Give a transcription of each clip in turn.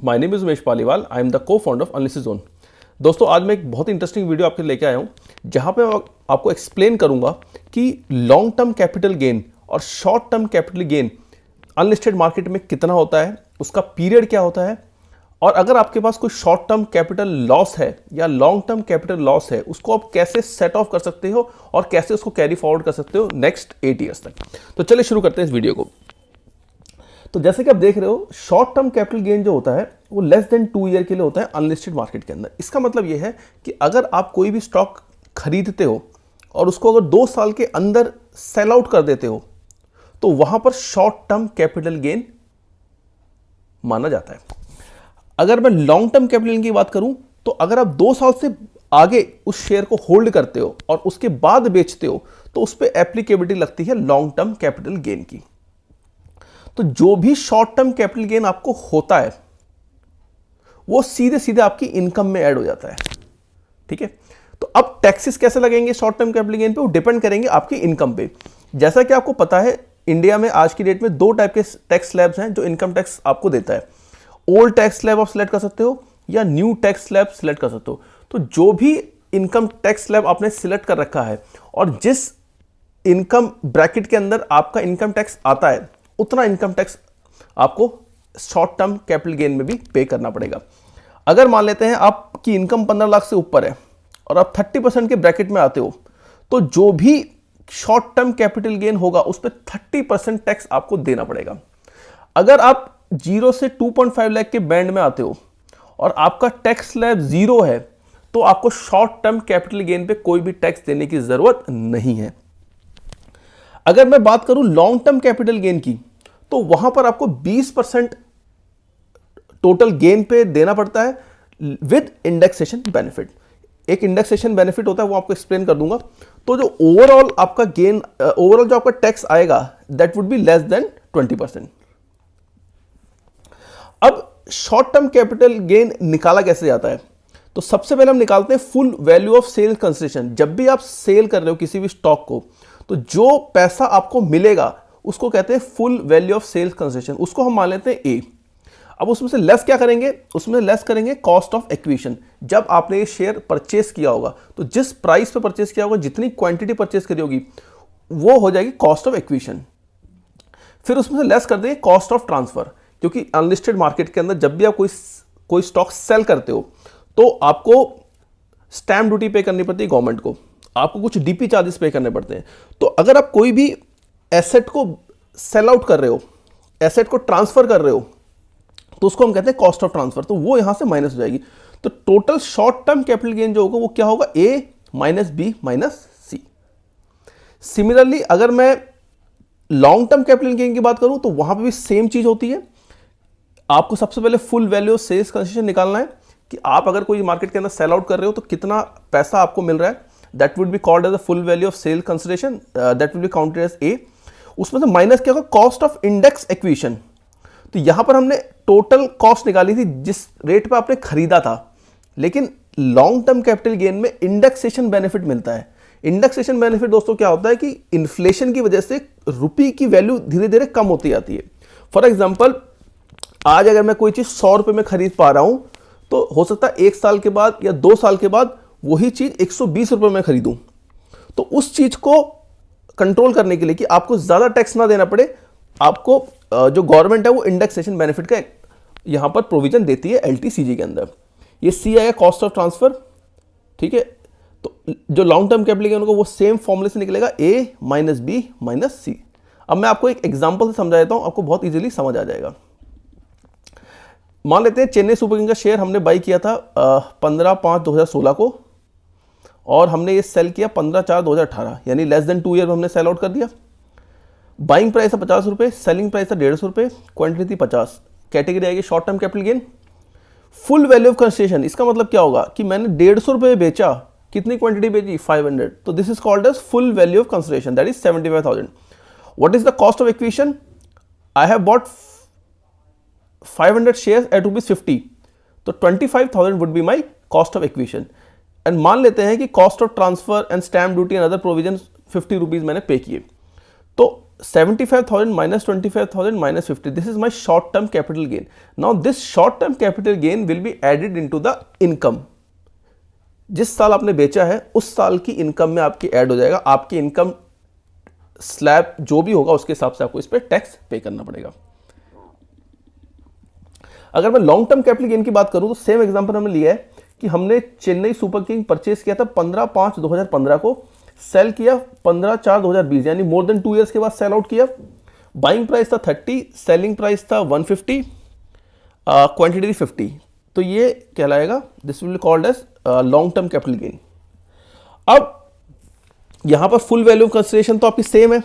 My name is Umesh Paliwal, I am the को founder of analysis zone. दोस्तों, आज मैं एक बहुत इंटरेस्टिंग वीडियो आपके लेके आया हूँ जहाँ पे मैं आपको एक्सप्लेन करूँगा कि लॉन्ग टर्म कैपिटल गेन और short term capital gain unlisted market में कितना होता है, उसका पीरियड क्या होता है, और अगर आपके पास कोई शॉर्ट टर्म कैपिटल लॉस है या लॉन्ग टर्म कैपिटल लॉस है, उसको आप कैसे सेट ऑफ कर सकते हो और कैसे उसको कैरी फॉरवर्ड कर सकते हो नेक्स्ट 8 ईयर्स तक। तो चलिए शुरू करते हैं इस वीडियो को। तो जैसे कि आप देख रहे हो, शॉर्ट टर्म कैपिटल गेन जो होता है वो लेस देन 2 ईयर के लिए होता है अनलिस्टेड मार्केट के अंदर। इसका मतलब ये है कि अगर आप कोई भी स्टॉक खरीदते हो और उसको अगर 2 साल के अंदर सेल आउट कर देते हो तो वहां पर शॉर्ट टर्म कैपिटल गेन माना जाता है। अगर मैं लॉन्ग टर्म कैपिटल गेन की बात करूं तो अगर आप 2 साल से आगे उस शेयर को होल्ड करते हो और उसके बाद बेचते हो तो उस पर एप्लीकेबिलिटी लगती है लॉन्ग टर्म कैपिटल गेन की। तो जो भी शॉर्ट टर्म कैपिटल गेन आपको होता है वो सीधे सीधे आपकी इनकम में ऐड हो जाता है। ठीक है, तो अब टैक्सेस कैसे लगेंगे शॉर्ट टर्म कैपिटल गेन पे, वो डिपेंड करेंगे आपकी इनकम पे। जैसा कि आपको पता है, इंडिया में आज की डेट में 2 टाइप के टैक्स स्लैब्स हैं जो इनकम टैक्स आपको देता है। ओल्ड टैक्स स्लैब आप सिलेक्ट कर सकते हो या न्यू टैक्स स्लैब सिलेक्ट कर सकते हो। तो जो भी इनकम टैक्स स्लैब आपने सिलेक्ट कर रखा है और जिस इनकम ब्रैकेट के अंदर आपका इनकम टैक्स आता है, उतना इनकम टैक्स आपको शॉर्ट टर्म कैपिटल गेन में भी पे करना पड़ेगा। अगर मान लेते हैं आपकी इनकम 15 लाख से ऊपर है और आप 30% के ब्रैकेट में आते हो, तो जो भी शॉर्ट टर्म कैपिटल गेन होगा उस पर 30% टैक्स आपको देना पड़ेगा। अगर आप 0 से 2.5 लाख के बैंड में आते हो और आपका टैक्स स्लैब 0 है तो आपको शॉर्ट टर्म कैपिटल गेन पे कोई भी टैक्स देने की जरूरत नहीं है। अगर मैं बात करूं लॉन्ग टर्म कैपिटल गेन की, तो वहां पर आपको 20% टोटल गेन पे देना पड़ता है विद इंडेक्सेशन बेनिफिट। एक इंडेक्सेशन बेनिफिट होता है, वो आपको एक्सप्लेन कर दूंगा। तो जो ओवरऑल आपका गेन, ओवरऑल जो आपका टैक्स आएगा, that would be less than 20%। अब शॉर्ट टर्म कैपिटल गेन निकाला कैसे जाता है? तो सबसे पहले हम निकालते हैं full value of sale consideration. जब भी आप सेल कर रहे हो किसी भी स्टॉक को, तो जो पैसा आपको मिलेगा उसको कहते हैं full value of sales consideration. उसको हम मान लेते हैं ए। अब उसमें से लेस क्या करेंगे? उसमें लेस करेंगे कॉस्ट ऑफ एक्विजिशन। जब आपने ये शेयर परचेस किया होगा तो जिस प्राइस पे परचेस किया होगा, जितनी क्वांटिटी परचेस करी होगी, वो हो जाएगी कॉस्ट ऑफ एक्विजिशन। फिर उसमें से लेस कर देंगे कॉस्ट ऑफ ट्रांसफर, क्योंकि अनलिस्टेड मार्केट के अंदर जब भी आप कोई स्टॉक सेल करते हो तो आपको स्टैम्प ड्यूटी पे करनी पड़ती है गवर्नमेंट को, आपको कुछ डीपी चार्जेस पे करने पड़ते हैं। तो अगर आप कोई भी एसेट को सेल आउट कर रहे हो, एसेट को ट्रांसफर कर रहे हो, तो उसको हम कहते हैं कॉस्ट ऑफ ट्रांसफर। तो वो यहां से माइनस हो जाएगी। तो total short term capital gain जो होगा वो क्या होगा? ए माइनस बी माइनस सी। सिमिलरली अगर मैं लॉन्ग टर्म कैपिटल गेन की बात करूं तो वहां पर भी सेम चीज होती है। आपको सबसे पहले फुल वैल्यू सेल्स कंसिडरेशन निकालना है कि आप अगर कोई मार्केट के अंदर सेल आउट कर रहे हो तो कितना पैसा आपको मिल रहा है। That would be called as the full value of sale consideration, that will be counted as a. उसमें से माइनस क्या होगा? Cost of index acquisition. तो यहां पर हमने टोटल कॉस्ट निकाली थी जिस रेट पे आपने खरीदा था, लेकिन लॉन्ग टर्म कैपिटल गेन में इंडेक्सेशन बेनिफिट मिलता है। इंडेक्सेशन बेनिफिट दोस्तों क्या होता है कि इन्फ्लेशन की वजह से रुपये की वैल्यू धीरे धीरे कम होती जाती है। फॉर एग्जाम्पल, आज अगर मैं कोई चीज 100 रुपये में खरीद पा रहा हूं तो हो सकता है 1 साल के बाद या 2 साल के बाद वही चीज 120 रुपये में खरीदूं। तो उस चीज को कंट्रोल करने के लिए कि आपको ज्यादा टैक्स ना देना पड़े, आपको जो गवर्नमेंट है वो इंडेक्सेशन बेनिफिट का यहां पर प्रोविजन देती है एलटीसीजी के अंदर। ये सी आएगा कॉस्ट ऑफ ट्रांसफर। ठीक है, तो जो लॉन्ग टर्म कैपिटल गेन होगा वो सेम फॉर्मूले से निकलेगा, ए माइनस बी माइनस सी। अब मैं आपको एक एग्जांपल से समझा देता हूं, आपको बहुत इजीली समझ आ जाएगा। मान लेते हैं चेन्नई सुपर किंग का शेयर हमने बाई किया था 15/5/2016 को, और हमने ये सेल किया 15/4/2018, यानी लेस देन 2 ईयर में हमने सेल आउट कर दिया। बाइंग प्राइस है 50 रुपये, सेलिंग प्राइस है 150 रुपये, क्वांटिटी थी 50। कैटेगरी आएगी short term capital gain. Full value of consideration, इसका मतलब क्या होगा कि मैंने 150 रुपये बेचा, कितनी क्वांटिटी बेची? 500। तो this is called as full value of consideration, that is 75,000। What is the cost of acquisition? I have bought 500 shares at ₹50, तो 25,000 would be my cost of acquisition. And मान लेते हैं कि cost of transfer and stamp duty and other provision 50 rupees मैंने pay किए, तो 75,000 minus 25,000 minus 50. This is my short term capital gain. Now this short term capital gain will be added into the income. जिस साल आपने बेचा है उस साल की इनकम में आपकी ऐड हो जाएगा. आपकी इनकम स्लैब जो भी होगा उसके हिसाब से आपको इस पर टैक्स पे करना पड़ेगा. अगर मैं लॉन्ग टर्म कैपिटल गेन की बात करूं तो सेम एग्जांपल हमने लिया है कि हमने चेन्नई सुपर किंग परचेज किया था 15/5/2015 को, सेल किया 15/4/2020, यानी मोर देन 2 इयर्स के बाद सेल आउट किया. बाइंग प्राइस था 30, सेलिंग प्राइस था 150, क्वांटिटी 50. तो ये कहलाएगा, this will be called as long term capital gain. अब यहां पर फुल वैल्यू ऑफ कंसिडरेशन तो आपकी सेम है,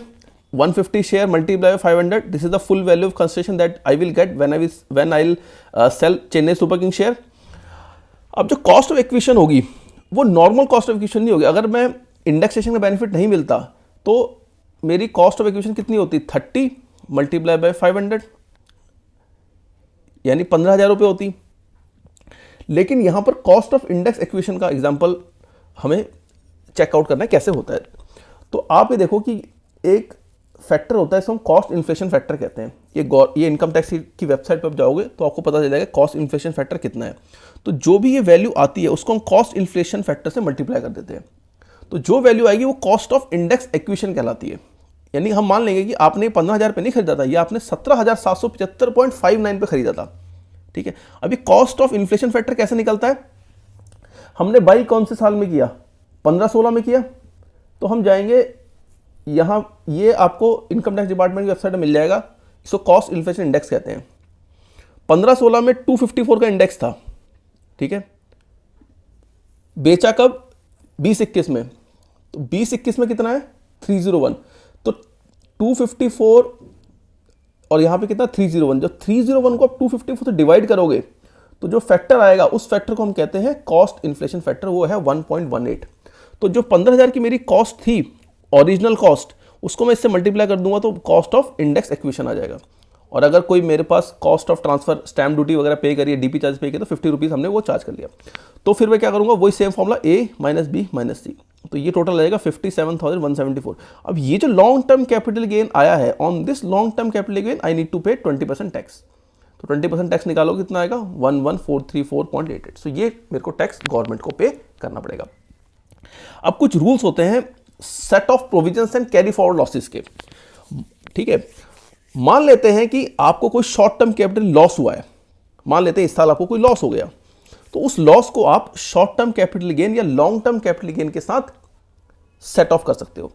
150 share multiply 500. This is the full value of consideration that I will get when I will sell Chennai super king share. अब जो cost of acquisition होगी वो नॉर्मल कॉस्ट ऑफ एक्विजिशन नहीं होगी. अगर मैं इंडेक्सेशन का बेनिफिट नहीं मिलता तो मेरी कॉस्ट ऑफ एक्विजिशन कितनी होती, 30 मल्टीप्लाई बाय 500, यानी 15,000 रुपये होती. लेकिन यहां पर कॉस्ट ऑफ इंडेक्स एक्विजिशन का एग्जांपल हमें चेकआउट करना है कैसे होता है. तो आप ये देखो कि एक फैक्टर होता है, इसको हम कॉस्ट इन्फ्लेशन फैक्टर कहते हैं. ये इनकम टैक्स की वेबसाइट पर जाओगे तो आपको पता चल जाएगा कॉस्ट इन्फ्लेशन फैक्टर कितना है. तो जो भी ये वैल्यू आती है उसको हम कॉस्ट इन्फ्लेशन फैक्टर से मल्टीप्लाई कर देते हैं. तो जो वैल्यू आएगी वो कॉस्ट ऑफ इंडेक्स एक्विजिशन कहलाती है. यानी हम मान लेंगे कि आपने 15,000 पे नहीं खरीदा था, या आपने 17,775.59 पे खरीदा था. ठीक है. अभी कॉस्ट ऑफ इन्फ्लेशन फैक्टर कैसे निकलता है, हमने बाई कौन से साल में किया, 15-16 में किया. तो हम जाएंगे यहां, ये आपको इनकम टैक्स डिपार्टमेंट की वेबसाइट में मिल जाएगा. इसको कॉस्ट इन्फ्लेशन इंडेक्स कहते हैं. 15-16 में 254 का इंडेक्स था. ठीक है. बेचा कब, 20-21 में. तो 20-21 में कितना है, 301. तो 254 और यहां पे कितना, 301. जब 301 को आप 254 से डिवाइड करोगे तो जो फैक्टर आएगा उस फैक्टर को हम कहते हैं कॉस्ट इन्फ्लेशन फैक्टर, वो है 1.18. तो जो 15,000 की मेरी कॉस्ट थी, ओरिजिनल कॉस्ट, उसको मैं इससे मल्टीप्लाई कर दूंगा तो कॉस्ट ऑफ इंडेक्स एक्विजिशन आ जाएगा. और अगर कोई मेरे पास cost of transfer, stamp duty वगैरह पे करिए, डीपी चार्ज पे किया, तो 50 रुपीज़ हमने वो चार्ज कर लिया. तो फिर मैं क्या करूंगा, वही same formula A minus B minus C. तो ये टोटल आएगा 57,174. अब ये जो लॉन्ग टर्म कैपिटल गेन आया है, on this long term capital gain I need to pay 20% tax. तो 20% टैक्स निकालो, कितना आएगा, 11,434.88. सो ये मेरे को टैक्स गवर्नमेंट को पे करना पड़ेगा. अब कुछ रूल्स होते हैं set of provisions and carry forward losses के. ठीक है. मान लेते हैं कि आपको कोई शॉर्ट टर्म कैपिटल लॉस हुआ है, मान लेते हैं इस साल आपको कोई लॉस हो गया, तो उस लॉस को आप शॉर्ट टर्म कैपिटल गेन या लॉन्ग टर्म कैपिटल गेन के साथ सेट ऑफ कर सकते हो.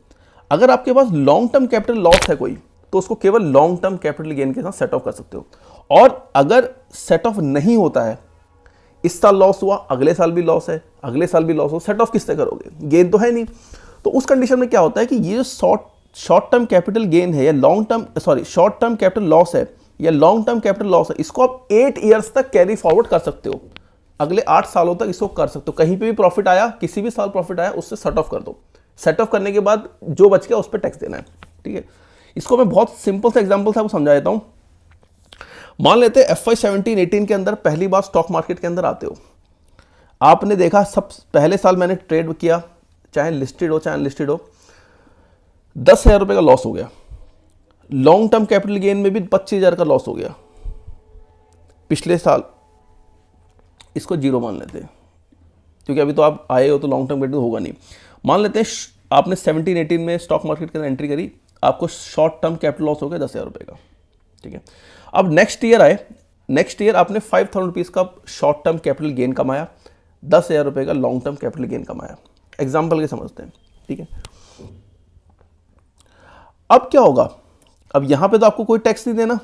अगर आपके पास लॉन्ग टर्म कैपिटल लॉस है कोई, तो उसको केवल लॉन्ग टर्म कैपिटल गेन के साथ सेट ऑफ कर सकते हो. और अगर सेट ऑफ नहीं होता है, इस साल लॉस हुआ, अगले साल भी लॉस है, अगले साल भी लॉस हो, सेट ऑफ किससे करोगे, गेन तो है नहीं. तो उस कंडीशन में क्या होता है कि ये जो शॉर्ट टर्म कैपिटल गेन है या शॉर्ट टर्म कैपिटल लॉस है या लॉन्ग टर्म कैपिटल लॉस है, इसको आप 8 ईयर्स तक कैरी फॉरवर्ड कर सकते हो. अगले 8 सालों तक इसको कर सकते हो. कहीं पे भी प्रॉफिट आया, किसी भी साल प्रॉफिट आया, उससे सेट ऑफ कर दो. सेट ऑफ करने के बाद जो बच गया उस पर टैक्स देना है. ठीक है. इसको मैं बहुत सिंपल सा एग्जांपल से आपको समझा देता हूं. मान लेते हैं FY 17-18 के अंदर पहली बार स्टॉक मार्केट के अंदर आते हो. आपने देखा, सब पहले साल मैंने ट्रेड किया, चाहे लिस्टेड हो चाहे अनलिस्टेड हो, 10,000 रुपये का लॉस हो गया. लॉन्ग टर्म कैपिटल गेन में भी 25,000 का लॉस हो गया. पिछले साल इसको जीरो मान लेते हैं, क्योंकि अभी तो आप आए हो तो लॉन्ग टर्म कैपिटल होगा नहीं. मान लेते हैं आपने 17-18 में स्टॉक मार्केट के अंदर एंट्री करी, आपको शॉर्ट टर्म कैपिटल लॉस हो गया 10,000 रुपये का. ठीक है. अब नेक्स्ट ईयर आए, नेक्स्ट ईयर आपने 5,000 रुपीज़ का शॉर्ट टर्म कैपिटल गेन कमाया, 10,000 रुपये का लॉन्ग टर्म कैपिटल गेन कमाया. एग्जाम्पल के समझते हैं. ठीक है. अब क्या होगा, अब यहां पे तो आपको कोई टैक्स नहीं देना.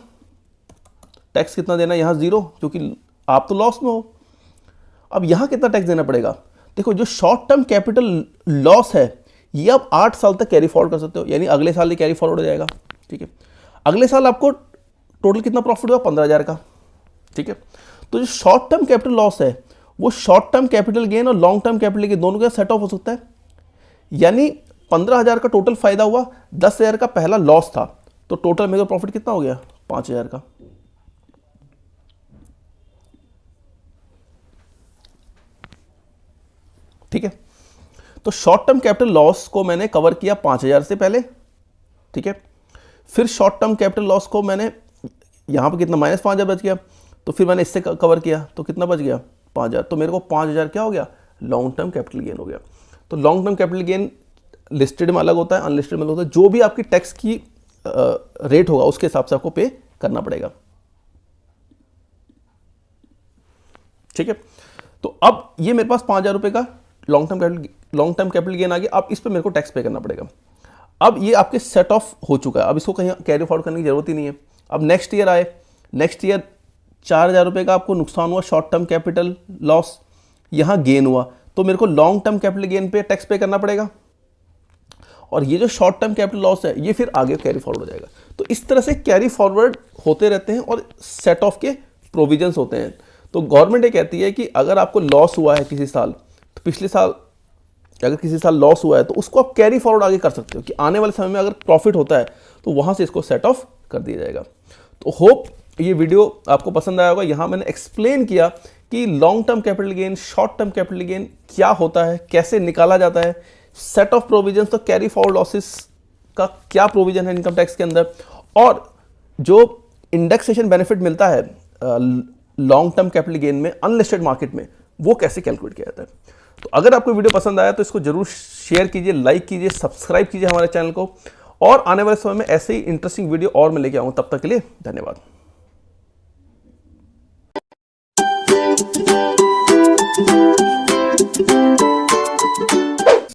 टैक्स कितना देना, यहां 0, क्योंकि आप तो लॉस में हो. अब यहां कितना टैक्स देना पड़ेगा, देखो जो शॉर्ट टर्म कैपिटल लॉस है ये आप 8 साल तक कैरी फॉरवर्ड कर सकते हो, यानी अगले साल ये कैरी फॉरवर्ड हो जाएगा. ठीक है. अगले साल आपको टोटल कितना प्रॉफिट हुआ, 15,000 का. ठीक है. तो जो शॉर्ट टर्म कैपिटल लॉस है वो शॉर्ट टर्म कैपिटल गेन और लॉन्ग टर्म कैपिटल गेन दोनों का सेट ऑफ हो सकता है. यानी 15,000 का टोटल फायदा हुआ, 10,000 का पहला लॉस था, तो टोटल मेरा प्रॉफिट कितना हो गया, 5,000 का. ठीक है. तो शॉर्ट टर्म कैपिटल लॉस को मैंने कवर किया 5,000 से पहले. ठीक है. फिर शॉर्ट टर्म कैपिटल लॉस को मैंने यहाँ पे कितना -5,000 बच गया, तो फिर मैंने इससे कवर किया तो कितना बच गया 5,000, तो मेरे को 5,000 क्या हो गया लॉन्ग टर्म कैपिटल गेन हो गया। तो long term capital gain listed में अलग होता है, अनलिस्टेड में अलग होता है, जो भी आपकी टैक्स की रेट होगा उसके हिसाब से आपको पे करना पड़ेगा। ठीक है, तो अब ये मेरे पास 5,000 रुपये का लॉन्ग टर्म कैपिटल गेन आ गया। अब इस पर मेरे को टैक्स पे करना पड़ेगा। अब ये आपके सेट ऑफ हो चुका है, अब इसको कहीं कैरी फॉरवर्ड करने की जरूरत ही नहीं है। अब नेक्स्ट ईयर आए, नेक्स्ट ईयर 4,000 रुपये का आपको नुकसान हुआ, शॉर्ट टर्म कैपिटल लॉस, यहाँ गेन हुआ, तो मेरे को लॉन्ग टर्म कैपिटल गेन पे टैक्स पे करना पड़ेगा। और ये जो शॉर्ट टर्म कैपिटल लॉस है ये फिर आगे कैरी फॉरवर्ड हो जाएगा। तो इस तरह से कैरी फॉरवर्ड होते रहते हैं और सेट ऑफ के प्रोविजंस होते हैं। तो गवर्नमेंट ये कहती है कि अगर आपको लॉस हुआ है किसी साल, तो पिछले साल अगर किसी साल लॉस हुआ है तो उसको आप कैरी फॉरवर्ड आगे कर सकते हो कि आने वाले समय में अगर प्रॉफिट होता है तो वहाँ से इसको सेट ऑफ कर दिया जाएगा। तो होप ये वीडियो आपको पसंद आया होगा। यहाँ मैंने एक्सप्लेन किया कि long term capital gain, short term capital gain क्या होता है, कैसे निकाला जाता है, सेट ऑफ प्रोविजन, तो कैरी फॉरवर्ड लॉसेस का क्या प्रोविजन है इनकम टैक्स के अंदर, और जो इंडेक्सेशन बेनिफिट मिलता है लॉन्ग टर्म कैपिटल गेन में अनलिस्टेड मार्केट में, वो कैसे कैलकुलेट किया जाता है। तो अगर आपको वीडियो पसंद आया तो इसको जरूर शेयर कीजिए, लाइक कीजिए, सब्सक्राइब कीजिए हमारे चैनल को, और आने वाले समय में ऐसे ही इंटरेस्टिंग वीडियो और मैं लेके आऊंगा। तब तक के लिए धन्यवाद।